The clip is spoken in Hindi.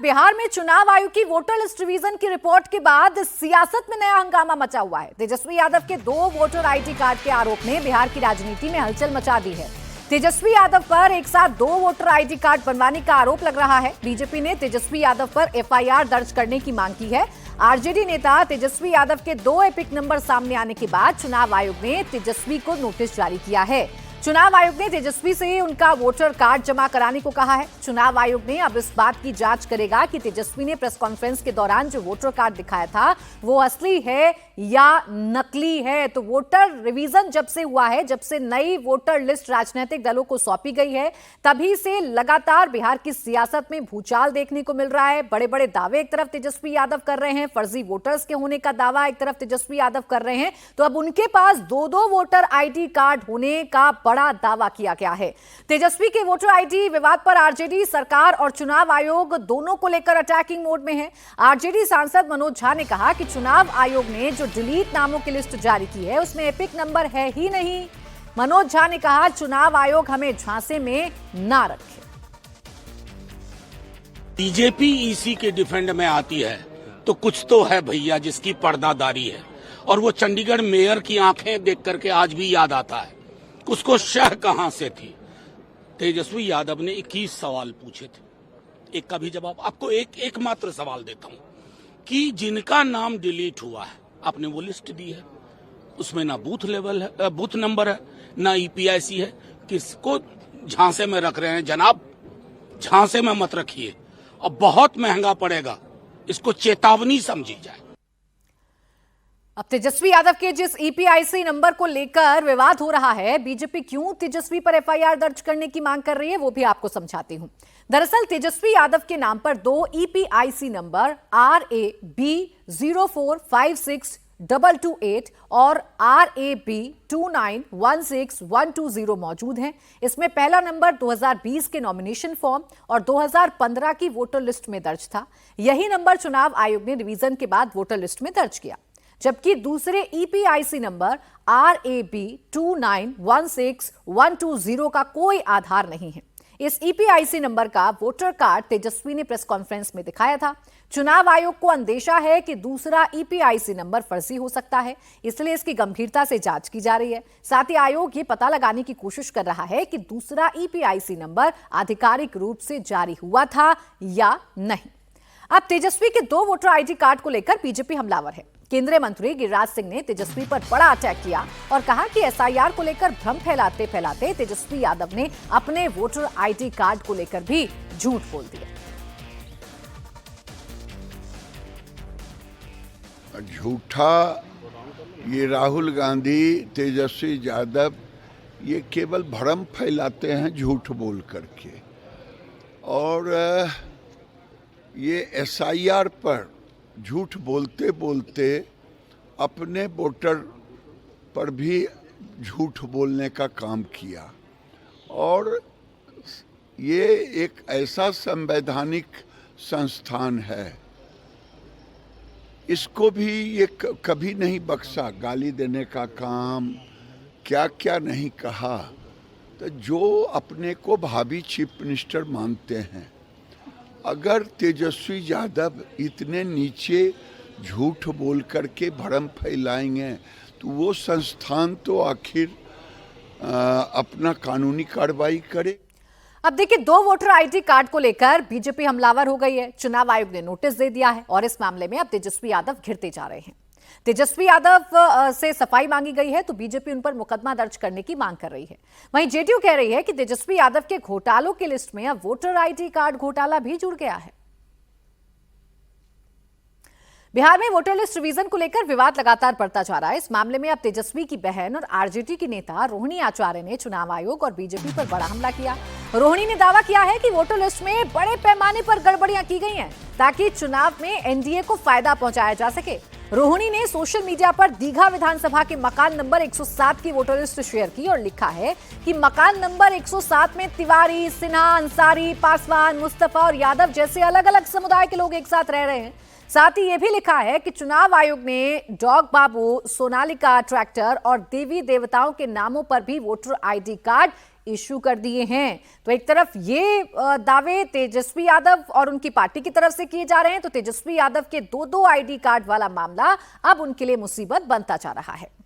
बिहार में चुनाव आयोग की वोटर लिस्ट रिवीजन की रिपोर्ट के बाद सियासत में नया हंगामा मचा हुआ है। तेजस्वी यादव के 2 वोटर आईडी कार्ड के आरोप ने बिहार की राजनीति में हलचल मचा दी है। तेजस्वी यादव पर एक साथ 2 वोटर आईडी कार्ड बनवाने का आरोप लग रहा है। बीजेपी ने तेजस्वी यादव पर एफआईआर दर्ज करने की मांग की है। आरजेडी नेता तेजस्वी यादव के 2 एपिक नंबर सामने आने के बाद चुनाव आयोग ने तेजस्वी को नोटिस जारी किया है। चुनाव आयोग ने तेजस्वी से उनका वोटर कार्ड जमा कराने को कहा है। चुनाव आयोग ने अब इस बात की जांच करेगा कि तेजस्वी ने प्रेस कॉन्फ्रेंस के दौरान जो वोटर कार्ड दिखाया था वो असली है या नकली है। तो वोटर रिवीजन जब से हुआ है, जब से नई वोटर लिस्ट राजनीतिक दलों को सौंपी गई है, तभी से लगातार बिहार की सियासत में भूचाल देखने को मिल रहा है। बड़े बड़े दावे एक तरफ तेजस्वी यादव कर रहे हैं, फर्जी वोटर्स के होने का दावा एक तरफ तेजस्वी यादव कर रहे हैं, तो अब उनके पास 2-2 वोटर आईडी कार्ड होने का बड़ा दावा किया गया है। तेजस्वी के वोटर आईडी विवाद पर आरजेडी, सरकार और चुनाव आयोग दोनों को लेकर अटैकिंग मोड में है। आरजेडी सांसद मनोज झा ने कहा कि चुनाव आयोग ने जो डिलीट नामों की लिस्ट जारी की है उसमें एपिक नंबर है ही नहीं। मनोज झा ने कहा चुनाव आयोग हमें झांसे में ना रखे। बीजेपी ईसी के डिफेंड में आती है तो कुछ तो है भैया जिसकी पर्दादारी है, और वो चंडीगढ़ मेयर की आंखें देख करके आज भी याद आता है उसको शह कहां से थी। तेजस्वी यादव ने 21 सवाल पूछे थे, एक का भी जवाब। आपको एक मात्र सवाल देता हूं कि जिनका नाम डिलीट हुआ है आपने वो लिस्ट दी है, उसमें ना बूथ लेवल है, बूथ नंबर है, ना ईपीआईसी है। किसको झांसे में रख रहे हैं जनाब? झांसे में मत रखिए, और बहुत महंगा पड़ेगा, इसको चेतावनी समझी जाए। अब तेजस्वी यादव के जिस ईपीआईसी नंबर को लेकर विवाद हो रहा है, बीजेपी क्यों तेजस्वी पर एफआईआर दर्ज करने की मांग कर रही है वो भी आपको समझाती हूं। दरअसल तेजस्वी यादव के नाम पर 2 ईपीआईसी नंबर RAB0456228 और RAB2916120 मौजूद हैं। इसमें पहला नंबर 2020 के नॉमिनेशन फॉर्म और 2015 की वोटर लिस्ट में दर्ज था। यही नंबर चुनाव आयोग ने रिवीजन के बाद वोटर लिस्ट में दर्ज किया, जबकि दूसरे ईपीआईसी नंबर RAB2916120 का कोई आधार नहीं है। इस ईपीआईसी नंबर का वोटर कार्ड तेजस्वी ने प्रेस कॉन्फ्रेंस में दिखाया था। चुनाव आयोग को अंदेशा है कि दूसरा ईपीआईसी नंबर फर्जी हो सकता है, इसलिए इसकी गंभीरता से जांच की जा रही है। साथ ही आयोग ये पता लगाने की कोशिश कर रहा है कि दूसरा ईपीआईसी नंबर आधिकारिक रूप से जारी हुआ था या नहीं। अब तेजस्वी के 2 वोटर आईडी कार्ड को लेकर बीजेपी हमलावर है। केंद्रीय मंत्री गिरिराज सिंह ने तेजस्वी पर बड़ा अटैक किया और कहा कि एसआईआर को लेकर भ्रम फैलाते फैलाते तेजस्वी यादव ने अपने वोटर आईडी कार्ड को लेकर भी झूठ बोल दिया। झूठा ये राहुल गांधी, तेजस्वी यादव ये केवल भ्रम फैलाते हैं झूठ बोल करके, और ये एसआईआर पर झूठ बोलते बोलते अपने वोटर पर भी झूठ बोलने का काम किया। और ये एक ऐसा संवैधानिक संस्थान है, इसको भी ये कभी नहीं बख्शा। गाली देने का काम, क्या क्या नहीं कहा। तो जो अपने को भावी चीफ मिनिस्टर मानते हैं, अगर तेजस्वी यादव इतने नीचे झूठ बोल करके भ्रम फैलाएंगे तो वो संस्थान तो आखिर अपना कानूनी कार्रवाई करे। अब देखिए, 2 वोटर आईडी कार्ड को लेकर बीजेपी हमलावर हो गई है। चुनाव आयोग ने नोटिस दे दिया है और इस मामले में अब तेजस्वी यादव घिरते जा रहे हैं। तेजस्वी यादव से सफाई मांगी गई है तो बीजेपी उन पर मुकदमा दर्ज करने की मांग कर रही है। वहीं जेडीयू कह रही है कि तेजस्वी यादव के घोटालों की लिस्ट में अब वोटर आईडी कार्ड घोटाला भी जुड़ गया है। बिहार में वोटर लिस्ट रिवीजन को लेकर विवाद लगातार बढ़ता जा रहा है। इस मामले में अब तेजस्वी की बहन और आरजेडी की नेता रोहिणी आचार्य ने चुनाव आयोग और बीजेपी पर बड़ा हमला किया। रोहिणी ने दावा किया है कि वोटर लिस्ट में बड़े पैमाने पर गड़बड़ियां की गई हैं ताकि चुनाव में एनडीए को फायदा पहुंचाया जा सके। रोहिणी ने सोशल मीडिया पर दीघा विधानसभा के मकान नंबर 107 की वोटर लिस्ट शेयर की और लिखा है कि मकान नंबर 107 में तिवारी, सिन्हा, अंसारी, पासवान, मुस्तफा और यादव जैसे अलग अलग समुदाय के लोग एक साथ रह रहे हैं। साथ ही यह भी लिखा है कि चुनाव आयोग ने डॉग बाबू, सोनालिका ट्रैक्टर और देवी देवताओं के नामों पर भी वोटर आईडी कार्ड इशू कर दिए हैं। तो एक तरफ ये दावे तेजस्वी यादव और उनकी पार्टी की तरफ से किए जा रहे हैं, तो तेजस्वी यादव के दो आईडी कार्ड वाला मामला अब उनके लिए मुसीबत बनता जा रहा है।